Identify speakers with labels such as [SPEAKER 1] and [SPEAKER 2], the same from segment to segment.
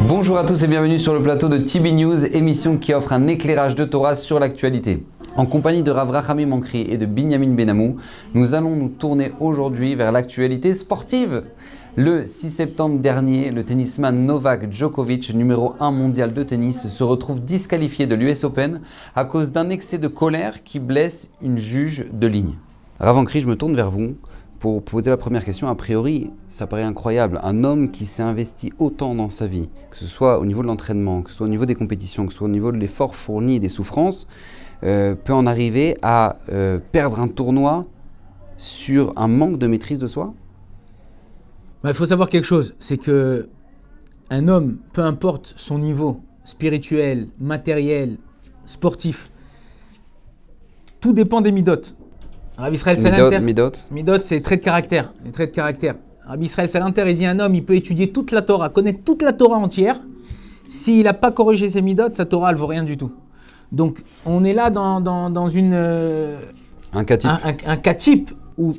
[SPEAKER 1] Bonjour à tous et bienvenue sur le plateau de TB News, émission qui offre un éclairage de Torah sur l'actualité. En compagnie de Rav Rachamim Ankri et de Binyamin Benamou, nous allons nous tourner aujourd'hui vers l'actualité sportive. Le 6 septembre dernier, le tennisman Novak Djokovic, numéro 1 mondial de tennis, se retrouve disqualifié de l'US Open à cause d'un excès de colère qui blesse une juge de ligne. Rav Ankri, je me tourne vers vous pour poser la première question. A priori, ça paraît incroyable. Un homme qui s'est investi autant dans sa vie, que ce soit au niveau de l'entraînement, que ce soit au niveau des compétitions, que ce soit au niveau de l'effort fourni et des souffrances, peut en arriver à perdre un tournoi sur un manque de maîtrise de soi?
[SPEAKER 2] Il faut savoir quelque chose, c'est que un homme, peu importe son niveau spirituel, matériel, sportif, tout dépend des midotes. Rabbi Israël Salanter, midot, c'est les traits de caractère. Les traits de caractère. Rabbi Israël Salanter, il dit un homme, il peut étudier toute la Torah, connaître toute la Torah entière. S'il n'a pas corrigé ses midot, sa Torah, elle ne vaut rien du tout. Donc, on est là dans une un cas type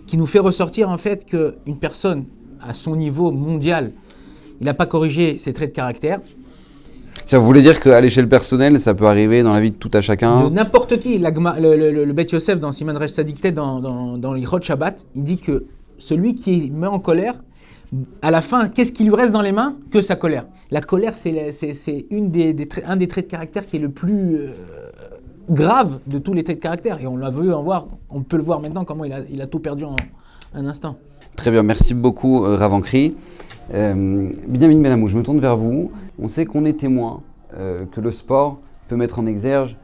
[SPEAKER 2] qui nous fait ressortir en fait qu'une personne à son niveau mondial, il n'a pas corrigé ses traits de caractère.
[SPEAKER 1] Ça vous voulez dire qu'à l'échelle personnelle, ça peut arriver dans la vie de tout à chacun?
[SPEAKER 2] De n'importe qui. Le Bet Yosef dans Siman Resh Tzaddik dans l'Ichot Shabbat, il dit que celui qui met en colère, à la fin, qu'est-ce qui lui reste dans les mains? Que sa colère. La colère, c'est un des traits de caractère qui est le plus grave de tous les traits de caractère. Et on l'a vu en voir, on peut le voir maintenant comment il a tout perdu en un instant.
[SPEAKER 1] Très bien, merci beaucoup Rav Ankri. Binyamin Benamou, je me tourne vers vous. On sait qu'on est témoin que le sport peut mettre en exergue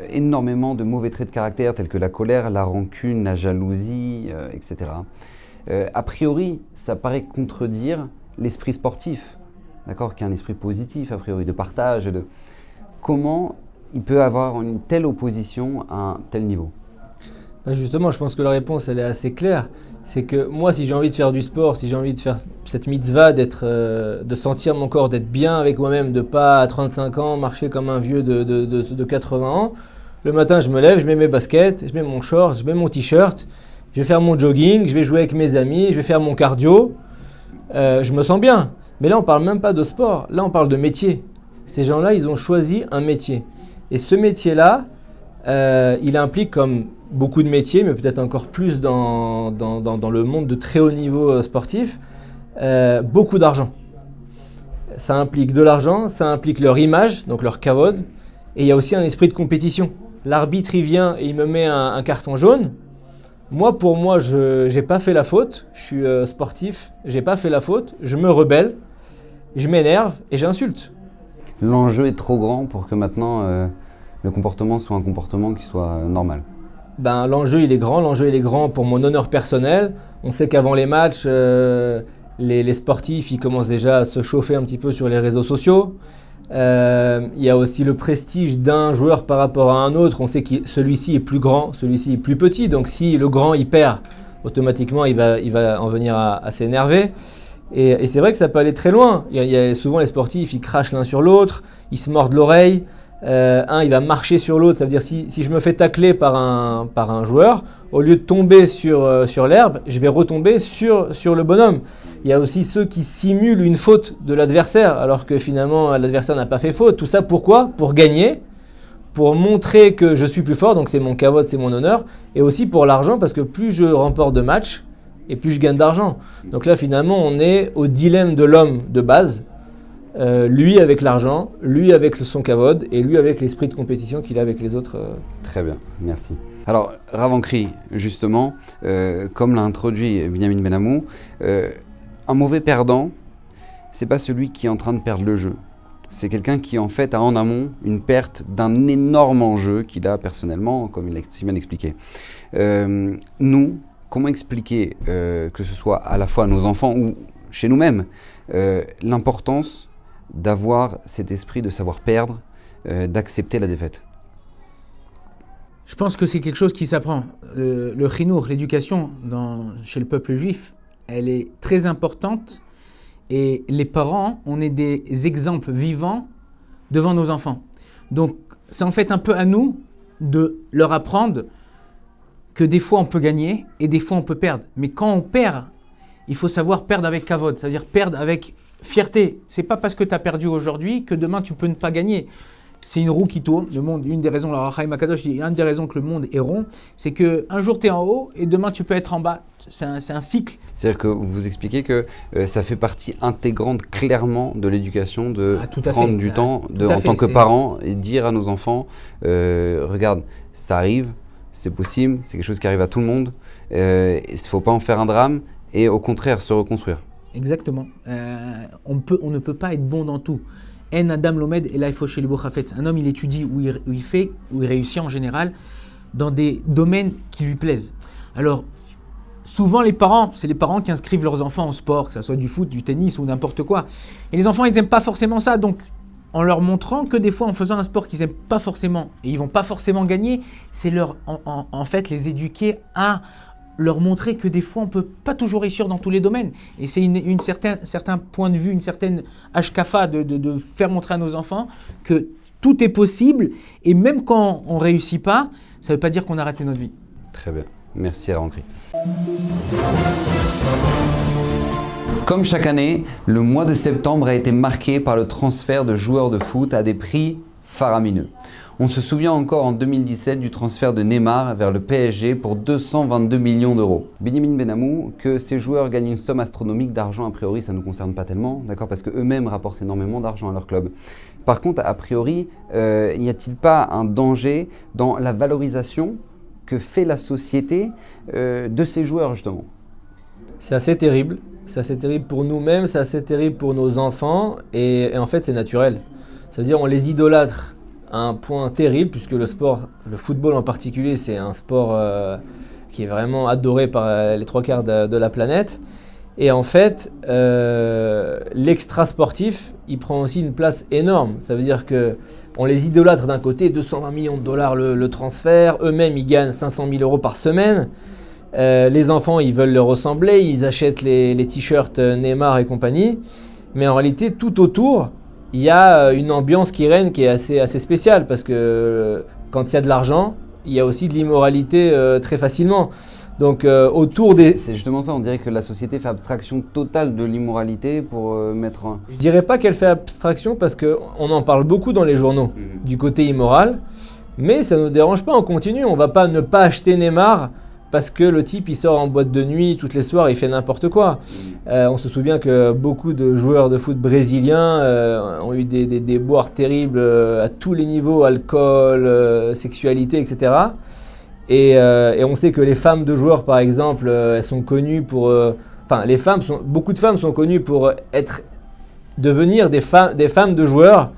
[SPEAKER 1] énormément de mauvais traits de caractère tels que la colère, la rancune, la jalousie, etc. A priori, ça paraît contredire l'esprit sportif, d'accord, qui est un esprit positif, a priori, de partage. Comment il peut avoir une telle opposition à un tel niveau?
[SPEAKER 3] Justement, je pense que la réponse elle est assez claire. C'est que moi, si j'ai envie de faire du sport, si j'ai envie de faire cette mitzvah, de sentir mon corps, d'être bien avec moi-même, de pas à 35 ans marcher comme un vieux de 80 ans, le matin je me lève, je mets mes baskets, je mets mon short, je mets mon t-shirt, je vais faire mon jogging, je vais jouer avec mes amis, je vais faire mon cardio, je me sens bien. Mais là, on parle même pas de sport, là on parle de métier. Ces gens-là, ils ont choisi un métier. Et ce métier-là, il implique, comme beaucoup de métiers, mais peut-être encore plus dans le monde de très haut niveau sportif, beaucoup d'argent. Ça implique de l'argent, ça implique leur image, donc leur kavod, et il y a aussi un esprit de compétition. L'arbitre, il vient et il me met un carton jaune. Pour moi, je n'ai pas fait la faute, je suis sportif, j'ai pas fait la faute, je me rebelle, je m'énerve et j'insulte.
[SPEAKER 1] L'enjeu est trop grand pour que maintenant le comportement soit un comportement qui soit normal.
[SPEAKER 3] L'enjeu il est grand pour mon honneur personnel. On sait qu'avant les matchs, les sportifs ils commencent déjà à se chauffer un petit peu sur les réseaux sociaux. Il y a aussi le prestige d'un joueur par rapport à un autre. On sait que celui-ci est plus grand, celui-ci est plus petit. Donc si le grand il perd, automatiquement il va en venir à s'énerver. Et c'est vrai que ça peut aller très loin. Il y a souvent les sportifs ils crachent l'un sur l'autre, ils se mordent l'oreille. Il va marcher sur l'autre, ça veut dire si je me fais tacler par un joueur, au lieu de tomber sur l'herbe, je vais retomber sur le bonhomme. Il y a aussi ceux qui simulent une faute de l'adversaire, alors que finalement l'adversaire n'a pas fait faute. Tout ça pourquoi? Pour gagner, pour montrer que je suis plus fort, donc c'est mon kavod, c'est mon honneur, et aussi pour l'argent, parce que plus je remporte de matchs, et plus je gagne d'argent. Donc là finalement on est au dilemme de l'homme de base. Lui avec l'argent, lui avec son kavod et lui avec l'esprit de compétition qu'il a avec les autres.
[SPEAKER 1] Très bien, merci. Alors, Rav Ankri, justement, comme l'a introduit Binyamin Benamou, un mauvais perdant, c'est pas celui qui est en train de perdre le jeu. C'est quelqu'un qui en fait a en amont une perte d'un énorme enjeu qu'il a personnellement, comme il l'a si bien expliqué. Nous, comment expliquer, que ce soit à la fois à nos enfants ou chez nous-mêmes, l'importance d'avoir cet esprit de savoir perdre, d'accepter la défaite?
[SPEAKER 2] Je pense que c'est quelque chose qui s'apprend. Le chinour, l'éducation chez le peuple juif, elle est très importante et les parents, on est des exemples vivants devant nos enfants. Donc c'est en fait un peu à nous de leur apprendre que des fois on peut gagner et des fois on peut perdre. Mais quand on perd il faut savoir perdre avec kavod, c'est-à-dire perdre avec fierté. C'est pas parce que tu as perdu aujourd'hui que demain tu peux ne pas gagner. C'est une roue qui tourne. Le monde, une des raisons, la Chaim Akadosh dit, une des raisons que le monde est rond, c'est qu'un jour tu es en haut et demain tu peux être en bas. C'est un cycle.
[SPEAKER 1] C'est-à-dire que vous expliquez que ça fait partie intégrante clairement de l'éducation de prendre du temps en tant que parent et dire à nos enfants, regarde, ça arrive, c'est possible, c'est quelque chose qui arrive à tout le monde, il ne faut pas en faire un drame et au contraire se reconstruire.
[SPEAKER 2] Exactement. On ne peut pas être bon dans tout. En Adam Lomed et là il faut chez le Bochafetz. Un homme il étudie où il réussit en général dans des domaines qui lui plaisent. Alors souvent les parents, c'est les parents qui inscrivent leurs enfants en sport, que ce soit du foot, du tennis ou n'importe quoi. Et les enfants ils n'aiment pas forcément ça, donc en leur montrant que des fois en faisant un sport qu'ils n'aiment pas forcément et ils vont pas forcément gagner, c'est en fait les éduquer à leur montrer que des fois on ne peut pas toujours réussir dans tous les domaines. Et c'est certain point de vue, une certaine hashkafa de faire montrer à nos enfants que tout est possible et même quand on ne réussit pas, ça ne veut pas dire qu'on a raté notre vie.
[SPEAKER 1] Très bien, merci à Rancry. Comme chaque année, le mois de septembre a été marqué par le transfert de joueurs de foot à des prix faramineux. On se souvient encore en 2017 du transfert de Neymar vers le PSG pour 222 millions d'euros. Binyamin Benamou, que ces joueurs gagnent une somme astronomique d'argent, a priori ça ne nous concerne pas tellement, d'accord, parce qu'eux-mêmes rapportent énormément d'argent à leur club. Par contre, a priori, n'y a-t-il pas un danger dans la valorisation que fait la société de ces joueurs justement?
[SPEAKER 3] C'est assez terrible. C'est assez terrible pour nous-mêmes, c'est assez terrible pour nos enfants et en fait c'est naturel. Ça veut dire on les idolâtre à un point terrible puisque le sport, le football en particulier, c'est un sport qui est vraiment adoré par les 3/4 de la planète. Et en fait, l'extra sportif, il prend aussi une place énorme. Ça veut dire qu'on les idolâtre d'un côté, 220 millions de dollars le transfert, eux-mêmes ils gagnent 500 000 euros par semaine. Les enfants, ils veulent leur ressembler, ils achètent les t-shirts Neymar et compagnie. Mais en réalité, tout autour, il y a une ambiance qui règne qui est assez spéciale parce que quand il y a de l'argent, il y a aussi de l'immoralité très facilement. Donc autour des...
[SPEAKER 1] C'est justement ça, on dirait que la société fait abstraction totale de l'immoralité pour mettre un...
[SPEAKER 3] Je dirais pas qu'elle fait abstraction parce qu'on en parle beaucoup dans les journaux du côté immoral, mais ça ne nous dérange pas, on continue. On va pas ne pas acheter Neymar parce que le type il sort en boîte de nuit toutes les soirs, il fait n'importe quoi. On se souvient que beaucoup de joueurs de foot brésiliens ont eu des déboires terribles à tous les niveaux, alcool, sexualité, etc. Et on sait que les femmes de joueurs, par exemple, elles sont connues pour... beaucoup de femmes sont connues pour devenir des femmes de joueurs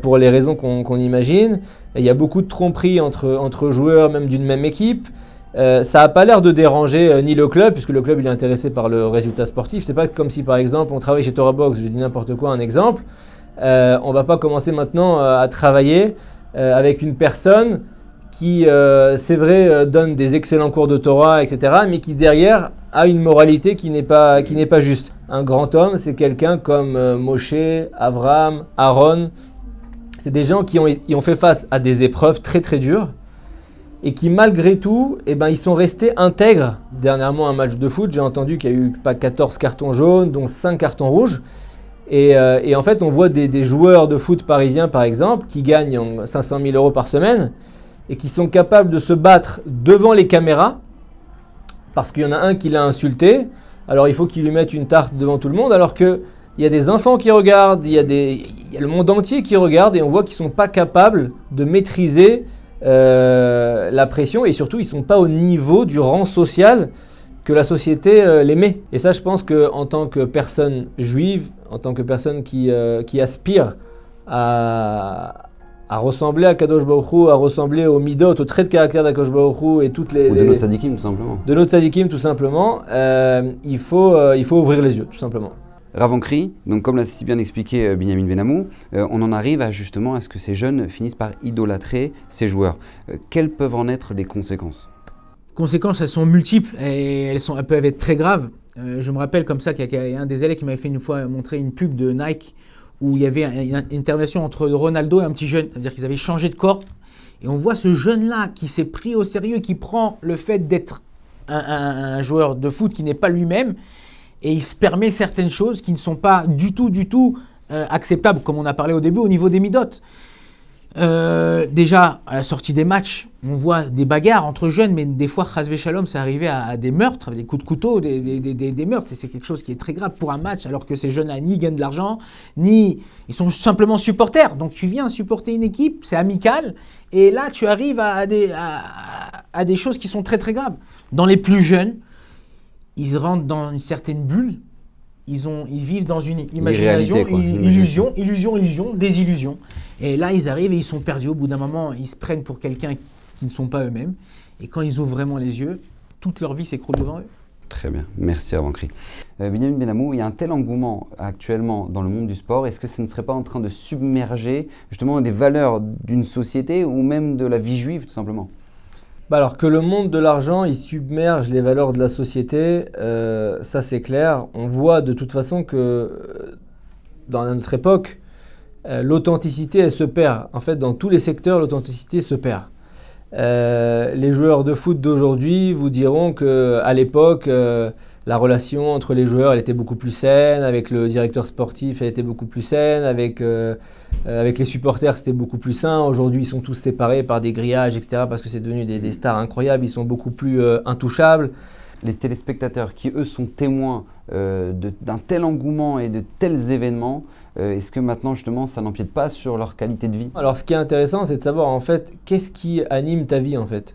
[SPEAKER 3] pour les raisons qu'on imagine. Et il y a beaucoup de tromperies entre joueurs, même d'une même équipe. Ça n'a pas l'air de déranger ni le club, puisque le club il est intéressé par le résultat sportif. C'est pas comme si par exemple on travaille chez Torah Box, je dis n'importe quoi, un exemple. On va pas commencer maintenant à travailler avec une personne qui, c'est vrai, donne des excellents cours de Torah, etc., mais qui derrière a une moralité qui n'est pas juste. Un grand homme, c'est quelqu'un comme Moshe, Abraham, Aaron. C'est des gens qui ont fait face à des épreuves très très dures. Et qui malgré tout, ils sont restés intègres. Dernièrement, un match de foot, j'ai entendu qu'il y a eu pas 14 cartons jaunes, dont 5 cartons rouges. Et en fait, on voit des joueurs de foot parisiens, par exemple, qui gagnent 500 000 euros par semaine et qui sont capables de se battre devant les caméras parce qu'il y en a un qui l'a insulté. Alors, il faut qu'il lui mette une tarte devant tout le monde, alors qu'il y a des enfants qui regardent, il y a le monde entier qui regarde et on voit qu'ils ne sont pas capables de maîtriser la pression et surtout ils ne sont pas au niveau du rang social que la société les met. Et ça je pense qu'en tant que personne juive, en tant que personne qui aspire à ressembler à Kadosh Baruch Hu, à ressembler aux midot, aux traits de caractère d'Akadosh Baruch Hu et toutes les...
[SPEAKER 1] Ou de notre tzadikim tout simplement.
[SPEAKER 3] De notre tzadikim tout simplement, il faut ouvrir les yeux tout simplement.
[SPEAKER 1] Rav Ancry, donc comme l'a si bien expliqué Binyamin Benamou, on en arrive à ce que ces jeunes finissent par idolâtrer ces joueurs. Quelles peuvent en être les conséquences?
[SPEAKER 2] Conséquences, elles sont multiples et elles peuvent être très graves. Je me rappelle comme ça qu'il y a un des élèves qui m'avait fait une fois montrer une pub de Nike où il y avait une intervention entre Ronaldo et un petit jeune, c'est-à-dire qu'ils avaient changé de corps. Et on voit ce jeune-là qui s'est pris au sérieux, qui prend le fait d'être un joueur de foot qui n'est pas lui-même. et il se permet certaines choses qui ne sont pas du tout acceptables, comme on a parlé au début au niveau des midotes. Déjà, à la sortie des matchs, on voit des bagarres entre jeunes, mais des fois, chasvé shalom, c'est arrivé à des meurtres, des coups de couteau, des meurtres. C'est quelque chose qui est très grave pour un match, alors que ces jeunes-là, ni gagnent de l'argent, ni ils sont simplement supporters. Donc, tu viens supporter une équipe, c'est amical, et là, tu arrives à des choses qui sont très, très graves. Dans les plus jeunes, ils rentrent dans une certaine bulle, ils vivent dans une imagination, une illusion, désillusion. Et là, ils arrivent et ils sont perdus. Au bout d'un moment, ils se prennent pour quelqu'un qui ne sont pas eux-mêmes. Et quand ils ouvrent vraiment les yeux, toute leur vie s'écroule devant eux.
[SPEAKER 1] Très bien, merci Avancry. Binyamin Benamou, il y a un tel engouement actuellement dans le monde du sport. Est-ce que ça ne serait pas en train de submerger justement des valeurs d'une société ou même de la vie juive tout simplement ?
[SPEAKER 3] Alors que le monde de l'argent, il submerge les valeurs de la société, ça c'est clair. On voit de toute façon que dans notre époque, l'authenticité, elle se perd. En fait, dans tous les secteurs, l'authenticité se perd. Les joueurs de foot d'aujourd'hui vous diront qu'à l'époque, la relation entre les joueurs, elle était beaucoup plus saine, avec le directeur sportif, elle était beaucoup plus saine, avec les supporters, c'était beaucoup plus sain. Aujourd'hui, ils sont tous séparés par des grillages, etc., parce que c'est devenu des stars incroyables, ils sont beaucoup plus intouchables.
[SPEAKER 1] Les téléspectateurs qui, eux, sont témoins d'un tel engouement et de tels événements, est-ce que maintenant, justement, ça n'empiète pas sur leur qualité de vie ?
[SPEAKER 3] Alors, ce qui est intéressant, c'est de savoir, en fait, qu'est-ce qui anime ta vie, en fait ?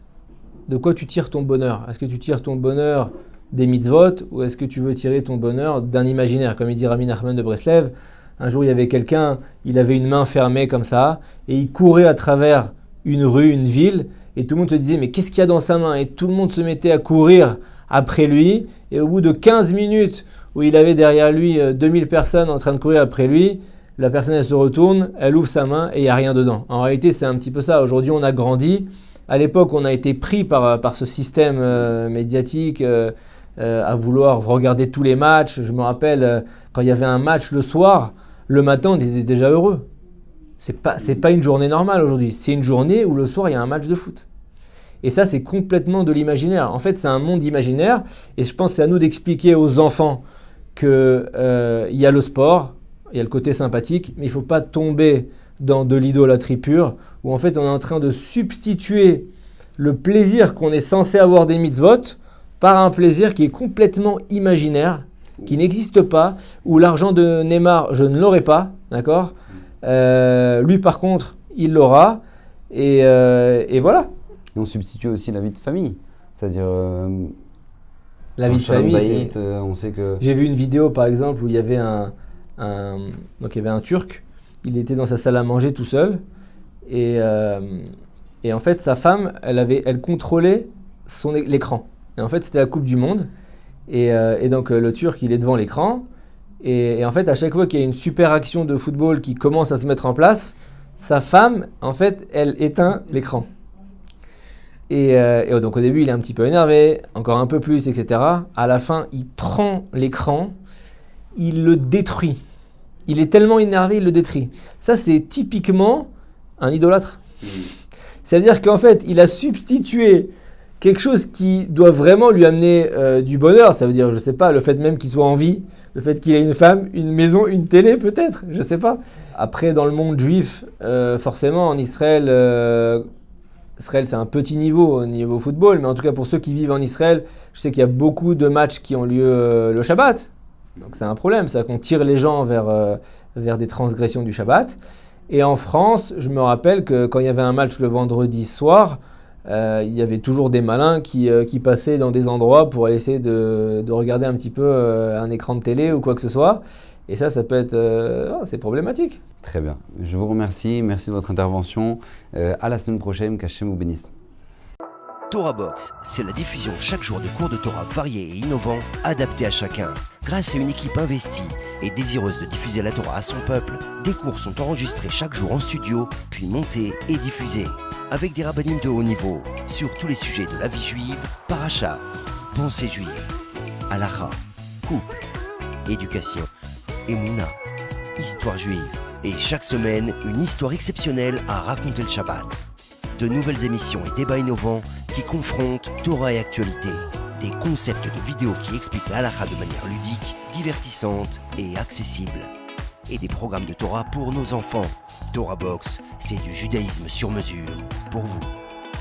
[SPEAKER 3] De quoi tu tires ton bonheur ? Est-ce que tu tires ton bonheur des mitzvot ou est-ce que tu veux tirer ton bonheur d'un imaginaire ? Comme il dit Rami Nachman de Breslev, un jour, il y avait quelqu'un, il avait une main fermée comme ça et il courait à travers une rue, une ville et tout le monde te disait « mais qu'est-ce qu'il y a dans sa main ?» Et tout le monde se mettait à courir après lui et au bout de 15 minutes où il avait derrière lui 2000 personnes en train de courir après lui, la personne elle se retourne, elle ouvre sa main et il n'y a rien dedans. En réalité, c'est un petit peu ça. Aujourd'hui, on a grandi. À l'époque, on a été pris par ce système médiatique à vouloir regarder tous les matchs. Je me rappelle, quand il y avait un match le soir, le matin, on était déjà heureux. C'est pas une journée normale aujourd'hui. C'est une journée où le soir, il y a un match de foot. Et ça, c'est complètement de l'imaginaire. En fait, c'est un monde imaginaire. Et je pense que c'est à nous d'expliquer aux enfants qu'il y a le sport, il y a le côté sympathique, mais il ne faut pas tomber dans de l'idolâtrie pure, où en fait, on est en train de substituer le plaisir qu'on est censé avoir des mitzvot par un plaisir qui est complètement imaginaire, qui n'existe pas, où l'argent de Neymar, je ne l'aurai pas, d'accord ? Lui, par contre, il l'aura. Et voilà.
[SPEAKER 1] Et on substitue aussi la vie de famille, c'est-à-dire
[SPEAKER 3] la vie de famille.
[SPEAKER 1] On sait que
[SPEAKER 3] j'ai vu une vidéo par exemple où il y avait donc il y avait un Turc, il était dans sa salle à manger tout seul et en fait sa femme, elle contrôlait l'écran. Et en fait c'était la Coupe du Monde et donc le Turc il est devant l'écran et en fait à chaque fois qu'il y a une super action de football qui commence à se mettre en place, sa femme en fait elle éteint l'écran. Et donc au début, il est un petit peu énervé, encore un peu plus, etc. À la fin, il prend l'écran, il le détruit. Il est tellement énervé, il le détruit. Ça, c'est typiquement un idolâtre. C'est-à-dire qu'en fait, il a substitué quelque chose qui doit vraiment lui amener du bonheur. Ça veut dire, je ne sais pas, le fait même qu'il soit en vie, le fait qu'il ait une femme, une maison, une télé peut-être, je ne sais pas. Après, dans le monde juif, forcément, en Israël, c'est un petit niveau au niveau football, mais en tout cas pour ceux qui vivent en Israël, je sais qu'il y a beaucoup de matchs qui ont lieu le Shabbat. Donc c'est un problème, c'est qu'on tire les gens vers des transgressions du Shabbat. Et en France, je me rappelle que quand il y avait un match le vendredi soir, il y avait toujours des malins qui passaient dans des endroits pour essayer de regarder un petit peu un écran de télé ou quoi que ce soit. Et ça peut être... c'est problématique.
[SPEAKER 1] Très bien. Je vous remercie. Merci de votre intervention. À la semaine prochaine. Qu'Hachem vous bénisse.
[SPEAKER 4] Torah Box, c'est la diffusion chaque jour de cours de Torah variés et innovants, adaptés à chacun. Grâce à une équipe investie et désireuse de diffuser la Torah à son peuple, des cours sont enregistrés chaque jour en studio, puis montés et diffusés. Avec des rabbinim de haut niveau, sur tous les sujets de la vie juive, paracha, pensée juive, halakha, couple, éducation, Emouna, histoire juive. Et chaque semaine, une histoire exceptionnelle à raconter le Shabbat. De nouvelles émissions et débats innovants qui confrontent Torah et actualité. des concepts de vidéos qui expliquent la halakha de manière ludique, divertissante et accessible. Et des programmes de Torah pour nos enfants. Torah Box, c'est du judaïsme sur mesure pour vous.